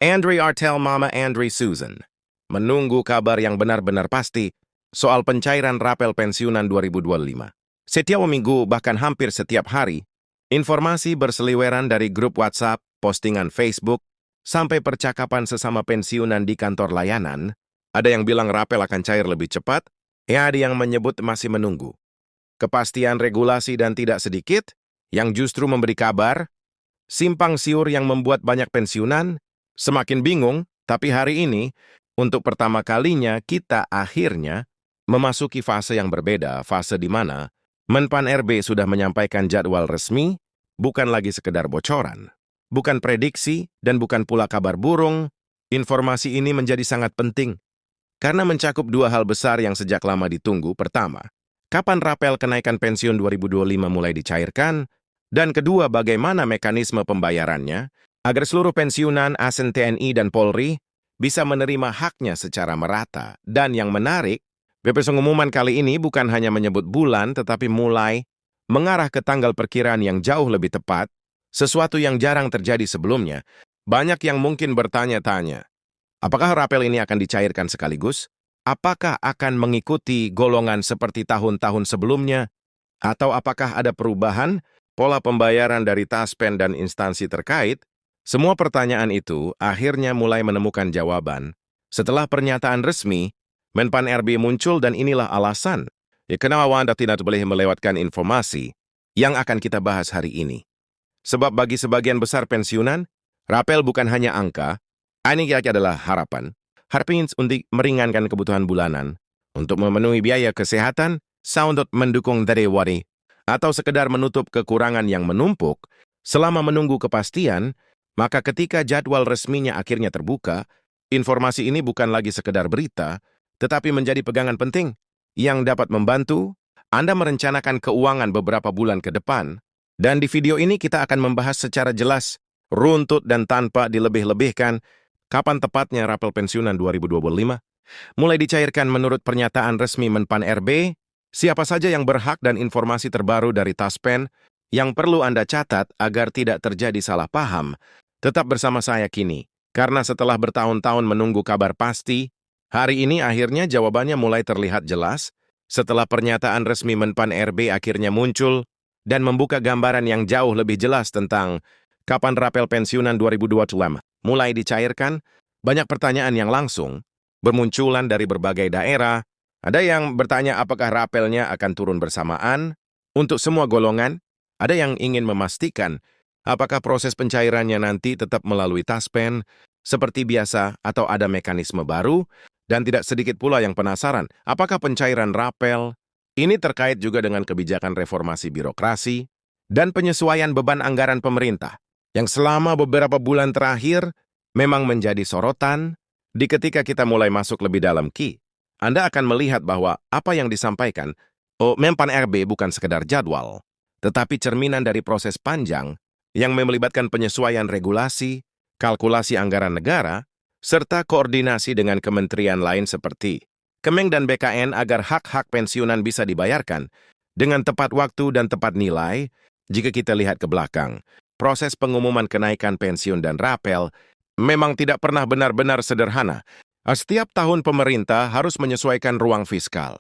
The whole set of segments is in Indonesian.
Andri Artel Mama Andri Susan menunggu kabar yang benar-benar pasti soal pencairan rapel pensiunan 2025. Setiap minggu, bahkan hampir setiap hari, informasi berseliweran dari grup WhatsApp, postingan Facebook, sampai percakapan sesama pensiunan di kantor layanan. Ada yang bilang rapel akan cair lebih cepat, ada yang menyebut masih menunggu. Kepastian regulasi dan tidak sedikit yang justru memberi kabar, simpang siur yang membuat banyak pensiunan semakin bingung. Tapi hari ini, untuk pertama kalinya kita akhirnya memasuki fase yang berbeda, fase di mana Menpan RB sudah menyampaikan jadwal resmi, bukan lagi sekedar bocoran, bukan prediksi, dan bukan pula kabar burung. Informasi ini menjadi sangat penting, karena mencakup dua hal besar yang sejak lama ditunggu. Pertama, kapan rapel kenaikan pensiun 2025 mulai dicairkan? Dan kedua, bagaimana mekanisme pembayarannya agar seluruh pensiunan ASN TNI dan Polri bisa menerima haknya secara merata. Dan yang menarik, BP pengumuman kali ini bukan hanya menyebut bulan, tetapi mulai mengarah ke tanggal perkiraan yang jauh lebih tepat, sesuatu yang jarang terjadi sebelumnya. Banyak yang mungkin bertanya-tanya, apakah rapel ini akan dicairkan sekaligus? Apakah akan mengikuti golongan seperti tahun-tahun sebelumnya? Atau apakah ada perubahan pola pembayaran dari Taspen dan instansi terkait? Semua pertanyaan itu akhirnya mulai menemukan jawaban setelah pernyataan resmi Menpan RB muncul, dan inilah alasan kenapa Anda tidak boleh melewatkan informasi yang akan kita bahas hari ini. Sebab bagi sebagian besar pensiunan, rapel bukan hanya angka, ini adalah harapan. Harapan untuk meringankan kebutuhan bulanan, untuk memenuhi biaya kesehatan, untuk mendukung dari wari, atau sekedar menutup kekurangan yang menumpuk. Selama menunggu kepastian, maka ketika jadwal resminya akhirnya terbuka, informasi ini bukan lagi sekedar berita, tetapi menjadi pegangan penting yang dapat membantu Anda merencanakan keuangan beberapa bulan ke depan. Dan di video ini kita akan membahas secara jelas, runtut dan tanpa dilebih-lebihkan, kapan tepatnya rapel pensiunan 2025 mulai dicairkan menurut pernyataan resmi Menpan RB, siapa saja yang berhak, dan informasi terbaru dari Taspen yang perlu Anda catat agar tidak terjadi salah paham. Tetap bersama saya kini, karena setelah bertahun-tahun menunggu kabar pasti, hari ini akhirnya jawabannya mulai terlihat jelas setelah pernyataan resmi Menpan RB akhirnya muncul dan membuka gambaran yang jauh lebih jelas tentang kapan rapel pensiunan 2025 mulai dicairkan. Banyak pertanyaan yang langsung bermunculan dari berbagai daerah. Ada yang bertanya apakah rapelnya akan turun bersamaan untuk semua golongan. Ada yang ingin memastikan apakah proses pencairannya nanti tetap melalui Taspen seperti biasa atau ada mekanisme baru. Dan tidak sedikit pula yang penasaran, apakah pencairan rapel ini terkait juga dengan kebijakan reformasi birokrasi dan penyesuaian beban anggaran pemerintah, yang selama beberapa bulan terakhir memang menjadi sorotan. Di ketika kita mulai masuk lebih dalam Anda akan melihat bahwa apa yang disampaikan Menpan RB bukan sekedar jadwal, tetapi cerminan dari proses panjang yang melibatkan penyesuaian regulasi, kalkulasi anggaran negara, serta koordinasi dengan kementerian lain seperti Kemeng dan BKN agar hak-hak pensiunan bisa dibayarkan dengan tepat waktu dan tepat nilai. Jika kita lihat ke belakang, proses pengumuman kenaikan pensiun dan rapel memang tidak pernah benar-benar sederhana. Setiap tahun pemerintah harus menyesuaikan ruang fiskal,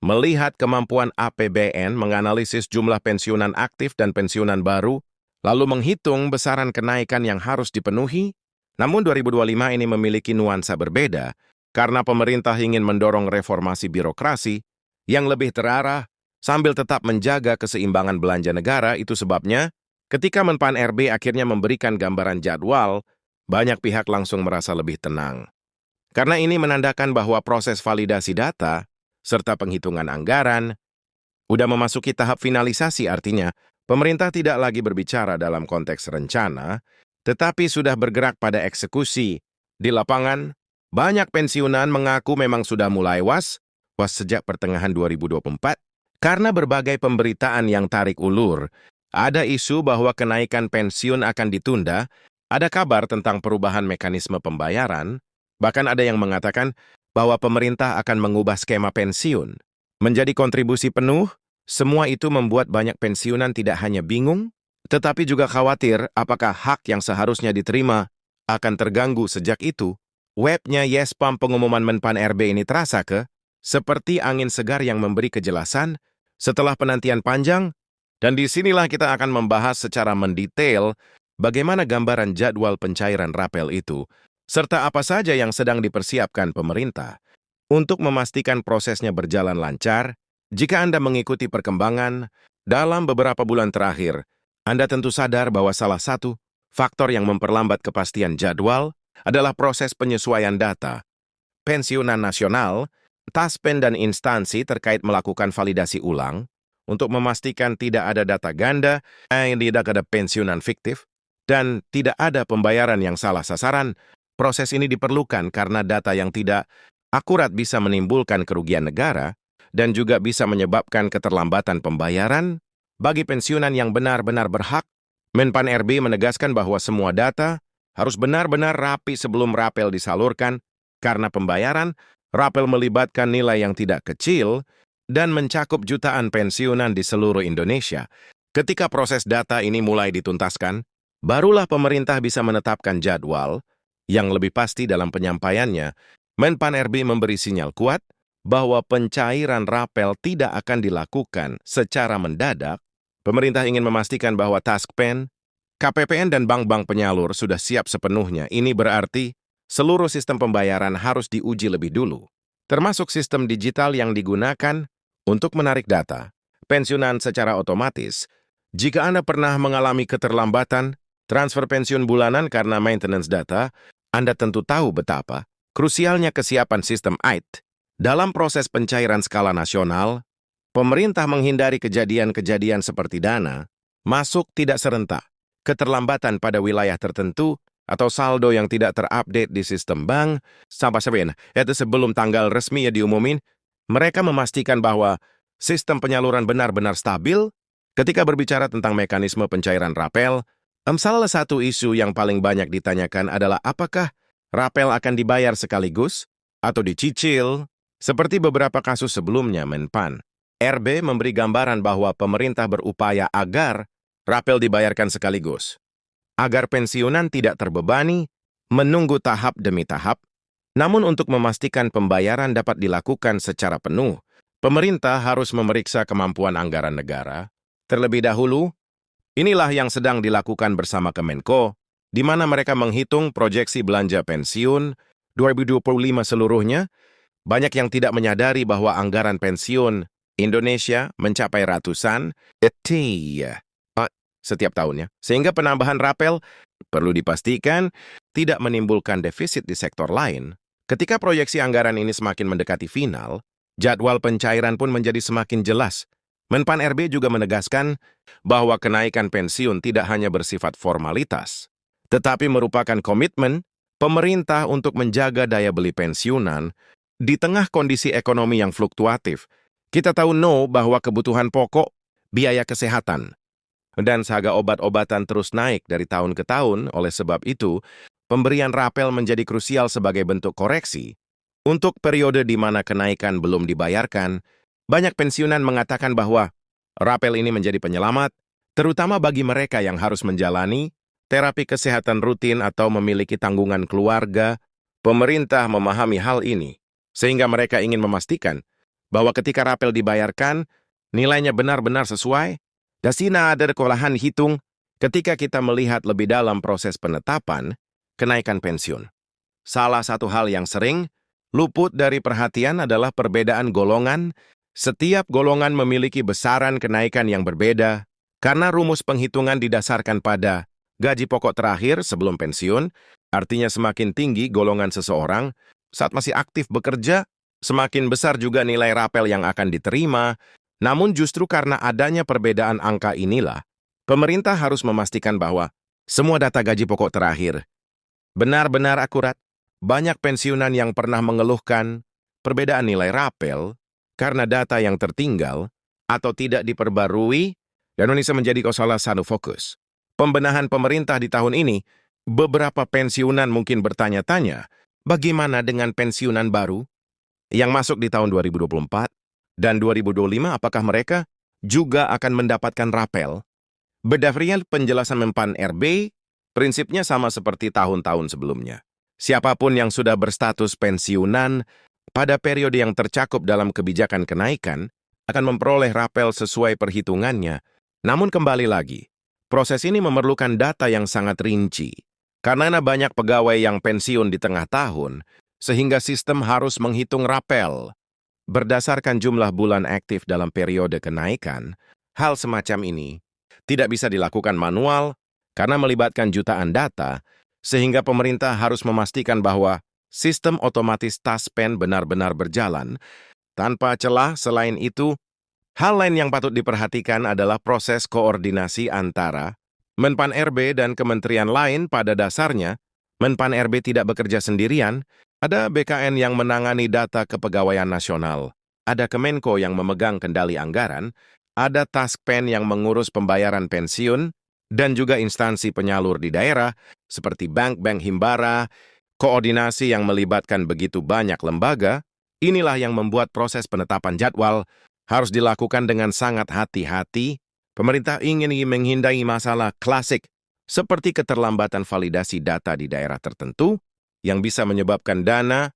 melihat kemampuan APBN, menganalisis jumlah pensiunan aktif dan pensiunan baru, lalu menghitung besaran kenaikan yang harus dipenuhi. Namun 2025 ini memiliki nuansa berbeda, karena pemerintah ingin mendorong reformasi birokrasi yang lebih terarah sambil tetap menjaga keseimbangan belanja negara. Itu sebabnya ketika Menpan RB akhirnya memberikan gambaran jadwal, banyak pihak langsung merasa lebih tenang. Karena ini menandakan bahwa proses validasi data serta penghitungan anggaran udah memasuki tahap finalisasi. Artinya, pemerintah tidak lagi berbicara dalam konteks rencana, tetapi sudah bergerak pada eksekusi. Di lapangan, banyak pensiunan mengaku memang sudah mulai was sejak pertengahan 2024. Karena berbagai pemberitaan yang tarik ulur, ada isu bahwa kenaikan pensiun akan ditunda, ada kabar tentang perubahan mekanisme pembayaran, bahkan ada yang mengatakan bahwa pemerintah akan mengubah skema pensiun menjadi kontribusi penuh. Semua itu membuat banyak pensiunan tidak hanya bingung, tetapi juga khawatir apakah hak yang seharusnya diterima akan terganggu. Sejak itu, webnya Yespam pengumuman Menpan RB ini terasa seperti angin segar yang memberi kejelasan setelah penantian panjang, dan disinilah kita akan membahas secara mendetail bagaimana gambaran jadwal pencairan rapel itu, serta apa saja yang sedang dipersiapkan pemerintah. Untuk memastikan prosesnya berjalan lancar, jika Anda mengikuti perkembangan dalam beberapa bulan terakhir, Anda tentu sadar bahwa salah satu faktor yang memperlambat kepastian jadwal adalah proses penyesuaian data. Pensiunan nasional, Taspen dan instansi terkait melakukan validasi ulang untuk memastikan tidak ada data ganda, tidak ada pensiunan fiktif, dan tidak ada pembayaran yang salah sasaran. Proses ini diperlukan karena data yang tidak akurat bisa menimbulkan kerugian negara dan juga bisa menyebabkan keterlambatan pembayaran bagi pensiunan yang benar-benar berhak. Menpan RB menegaskan bahwa semua data harus benar-benar rapi sebelum rapel disalurkan, karena pembayaran rapel melibatkan nilai yang tidak kecil dan mencakup jutaan pensiunan di seluruh Indonesia. Ketika proses data ini mulai dituntaskan, barulah pemerintah bisa menetapkan jadwal yang lebih pasti dalam penyampaiannya. Menpan RB memberi sinyal kuat bahwa pencairan rapel tidak akan dilakukan secara mendadak. Pemerintah ingin memastikan bahwa Taspen, KPPN dan bank-bank penyalur sudah siap sepenuhnya. Ini berarti seluruh sistem pembayaran harus diuji lebih dulu, termasuk sistem digital yang digunakan untuk menarik data pensiunan secara otomatis. Jika Anda pernah mengalami keterlambatan transfer pensiun bulanan karena maintenance data, Anda tentu tahu betapa krusialnya kesiapan sistem IT. Dalam proses pencairan skala nasional, pemerintah menghindari kejadian-kejadian seperti dana masuk tidak serentak, keterlambatan pada wilayah tertentu, atau saldo yang tidak terupdate di sistem bank. Itu sebelum tanggal resmi diumumin, mereka memastikan bahwa sistem penyaluran benar-benar stabil. Ketika berbicara tentang mekanisme pencairan rapel, salah satu isu yang paling banyak ditanyakan adalah apakah rapel akan dibayar sekaligus atau dicicil. Seperti beberapa kasus sebelumnya, Menpan RB memberi gambaran bahwa pemerintah berupaya agar rapel dibayarkan sekaligus, agar pensiunan tidak terbebani menunggu tahap demi tahap. Namun untuk memastikan pembayaran dapat dilakukan secara penuh, pemerintah harus memeriksa kemampuan anggaran negara terlebih dahulu. Inilah yang sedang dilakukan bersama Kemenko, di mana mereka menghitung proyeksi belanja pensiun 2025 seluruhnya. Banyak yang tidak menyadari bahwa anggaran pensiun Indonesia mencapai ratusan setiap tahunnya, sehingga penambahan rapel perlu dipastikan tidak menimbulkan defisit di sektor lain. Ketika proyeksi anggaran ini semakin mendekati final, jadwal pencairan pun menjadi semakin jelas. Menpan RB juga menegaskan bahwa kenaikan pensiun tidak hanya bersifat formalitas, tetapi merupakan komitmen pemerintah untuk menjaga daya beli pensiunan di tengah kondisi ekonomi yang fluktuatif. Kita tahu bahwa kebutuhan pokok, biaya kesehatan, dan harga obat-obatan terus naik dari tahun ke tahun. Oleh sebab itu, pemberian rapel menjadi krusial sebagai bentuk koreksi. Untuk periode di mana kenaikan belum dibayarkan, banyak pensiunan mengatakan bahwa rapel ini menjadi penyelamat, terutama bagi mereka yang harus menjalani terapi kesehatan rutin atau memiliki tanggungan keluarga. Pemerintah memahami hal ini, sehingga mereka ingin memastikan bahwa ketika rapel dibayarkan, nilainya benar-benar sesuai. Dasina ada kolahan hitung ketika kita melihat lebih dalam proses penetapan kenaikan pensiun. Salah satu hal yang sering luput dari perhatian adalah perbedaan golongan. Setiap golongan memiliki besaran kenaikan yang berbeda karena rumus penghitungan didasarkan pada gaji pokok terakhir sebelum pensiun. Artinya semakin tinggi golongan seseorang saat masih aktif bekerja, semakin besar juga nilai rapel yang akan diterima. Namun justru karena adanya perbedaan angka inilah, pemerintah harus memastikan bahwa semua data gaji pokok terakhir benar-benar akurat. Banyak pensiunan yang pernah mengeluhkan perbedaan nilai rapel karena data yang tertinggal atau tidak diperbarui, dan Indonesia menjadi salah satu fokus pembenahan pemerintah di tahun ini. Beberapa pensiunan mungkin bertanya-tanya, bagaimana dengan pensiunan baru yang masuk di tahun 2024 dan 2025, apakah mereka juga akan mendapatkan rapel? Berdasarkan penjelasan Menpan RB, Prinsipnya sama seperti tahun-tahun sebelumnya. Siapapun yang sudah berstatus pensiunan pada periode yang tercakup dalam kebijakan kenaikan akan memperoleh rapel sesuai perhitungannya. Namun kembali lagi, proses ini memerlukan data yang sangat rinci. Karena banyak pegawai yang pensiun di tengah tahun, sehingga sistem harus menghitung rapel. Berdasarkan jumlah bulan aktif dalam periode kenaikan, hal semacam ini tidak bisa dilakukan manual karena melibatkan jutaan data, sehingga pemerintah harus memastikan bahwa sistem otomatis taspen benar-benar berjalan tanpa celah. Selain itu, hal lain yang patut diperhatikan adalah proses koordinasi antara Menpan RB dan kementerian lain. Pada dasarnya, Menpan RB tidak bekerja sendirian. Ada BKN yang menangani data kepegawaian nasional, ada Kemenko yang memegang kendali anggaran, ada Taspen yang mengurus pembayaran pensiun, dan juga instansi penyalur di daerah seperti bank-bank himbara. Koordinasi yang melibatkan begitu banyak lembaga, inilah yang membuat proses penetapan jadwal harus dilakukan dengan sangat hati-hati. Pemerintah ingin menghindari masalah klasik seperti keterlambatan validasi data di daerah tertentu yang bisa menyebabkan dana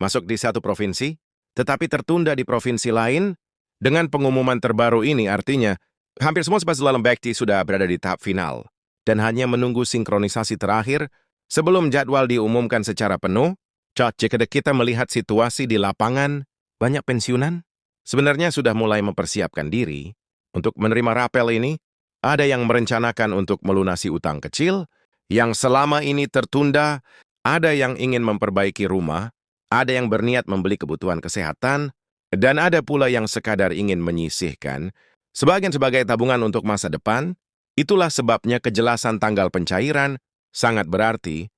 masuk di satu provinsi, tetapi tertunda di provinsi lain. Dengan pengumuman terbaru ini artinya, hampir semua sebab Lembekti sudah berada di tahap final dan hanya menunggu sinkronisasi terakhir sebelum jadwal diumumkan secara penuh. Jika kita melihat situasi di lapangan, banyak pensiunan sebenarnya sudah mulai mempersiapkan diri untuk menerima rapel ini. Ada yang merencanakan untuk melunasi utang kecil yang selama ini tertunda, ada yang ingin memperbaiki rumah, ada yang berniat membeli kebutuhan kesehatan, dan ada pula yang sekadar ingin menyisihkan sebagian sebagai tabungan untuk masa depan. Itulah sebabnya kejelasan tanggal pencairan sangat berarti.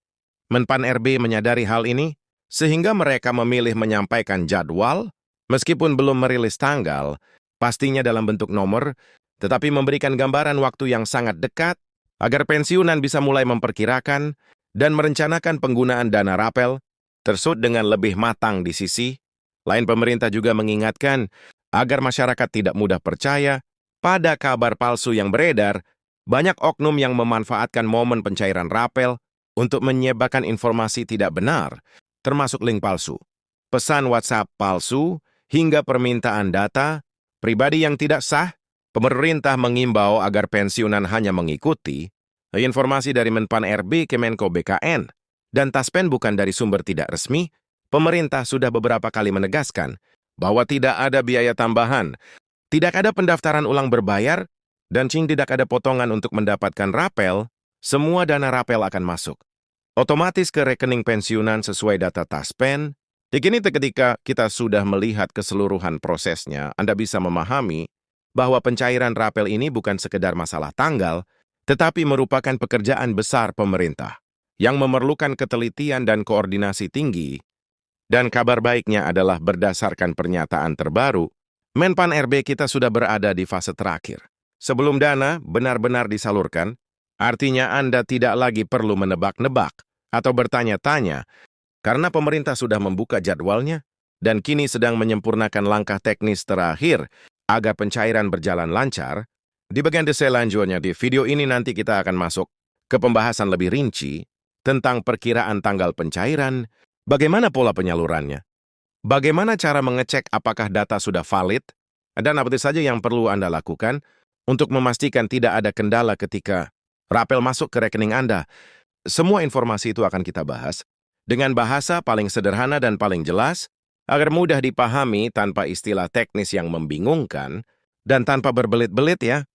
Menpan RB menyadari hal ini, sehingga mereka memilih menyampaikan jadwal, meskipun belum merilis tanggal, pastinya dalam bentuk nomor, tetapi memberikan gambaran waktu yang sangat dekat, agar pensiunan bisa mulai memperkirakan dan merencanakan penggunaan dana rapel tersebut dengan lebih matang. Di sisi lain, pemerintah juga mengingatkan agar masyarakat tidak mudah percaya pada kabar palsu yang beredar. Banyak oknum yang memanfaatkan momen pencairan rapel untuk menyebarkan informasi tidak benar, termasuk link palsu, pesan WhatsApp palsu, hingga permintaan data pribadi yang tidak sah. Pemerintah mengimbau agar pensiunan hanya mengikuti informasi dari Menpan RB, Kemenko, BKN, dan Taspen bukan dari sumber tidak resmi. Pemerintah sudah beberapa kali menegaskan bahwa tidak ada biaya tambahan, tidak ada pendaftaran ulang berbayar, dan tidak ada potongan untuk mendapatkan rapel. Semua dana rapel akan masuk otomatis ke rekening pensiunan sesuai data Taspen. Di sini ketika kita sudah melihat keseluruhan prosesnya, Anda bisa memahami bahwa pencairan rapel ini bukan sekedar masalah tanggal, tetapi merupakan pekerjaan besar pemerintah yang memerlukan ketelitian dan koordinasi tinggi. Dan kabar baiknya adalah berdasarkan pernyataan terbaru, Menpan RB kita sudah berada di fase terakhir. Sebelum dana benar-benar disalurkan, artinya Anda tidak lagi perlu menebak-nebak atau bertanya-tanya, karena pemerintah sudah membuka jadwalnya dan kini sedang menyempurnakan langkah teknis terakhir agar pencairan berjalan lancar. Di bagian selanjutnya di video ini nanti kita akan masuk ke pembahasan lebih rinci tentang perkiraan tanggal pencairan, bagaimana pola penyalurannya, bagaimana cara mengecek apakah data sudah valid, dan apa saja yang perlu Anda lakukan untuk memastikan tidak ada kendala ketika rapel masuk ke rekening Anda. Semua informasi itu akan kita bahas dengan bahasa paling sederhana dan paling jelas, agar mudah dipahami tanpa istilah teknis yang membingungkan dan tanpa berbelit-belit ya.